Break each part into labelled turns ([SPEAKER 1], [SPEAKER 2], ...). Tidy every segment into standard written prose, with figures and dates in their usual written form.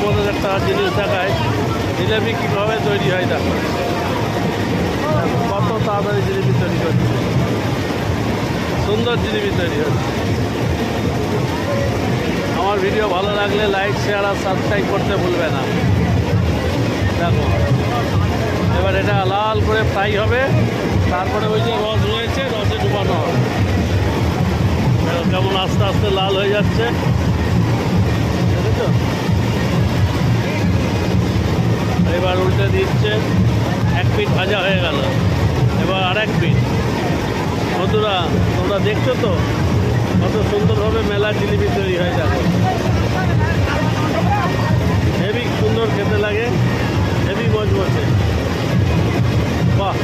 [SPEAKER 1] তোমাদের একটা জিনিস দেখায়, জিলেবি কীভাবে তৈরি হয় দেখো। কত তাড়াতাড়ি জিলিপি তৈরি হচ্ছে, সুন্দর জিলিপি তৈরি হচ্ছে। আমার ভিডিও ভালো লাগলে লাইক, শেয়ার আর সাবস্ক্রাইব করতে ভুলবে না। দেখো এবার এটা লাল করে ফ্রাই হবে, তারপরে ওই যে রস রয়েছে রসে ডুবানো হবে। কেমন আস্তে আস্তে লাল হয়ে যাচ্ছে, দেখেছো? এবার উল্টে দিচ্ছে, এক পিঠ ভাজা হয়ে গেল, এবার আর এক পিঠ। বন্ধুরা তোমরা দেখছো তো কত সুন্দরভাবে মেলা জিলিপি তৈরি হয়ে যাবে। হেভি সুন্দর খেতে লাগে, হেভি মজমজে, বাহ।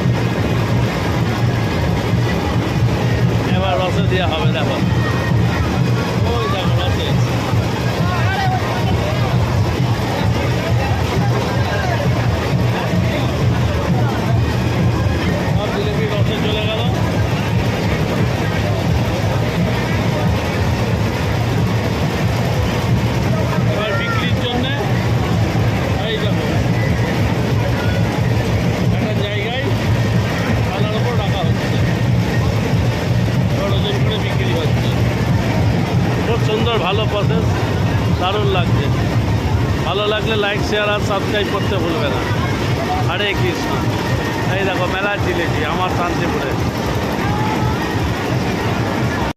[SPEAKER 1] এবার রসে দেওয়া হবে, দেখো ওই দেখো রসে। সব জিলিপি রসে চলে গেল। এবার বিক্রির জন্যে এই দেখো একটা জায়গায় থালার উপর রাখা হচ্ছে, এবার ওজন করে বিক্রি হচ্ছে। খুব সুন্দর, ভালো প্রসেস, দারুণ লাগছে। ভালো লাগলে লাইক, শেয়ার আর সাবস্ক্রাইব করতে ভুলবে না। হরে কৃষ্ণ। এই দেখো মেলার জিলিপি আমার শান্তিপুরে।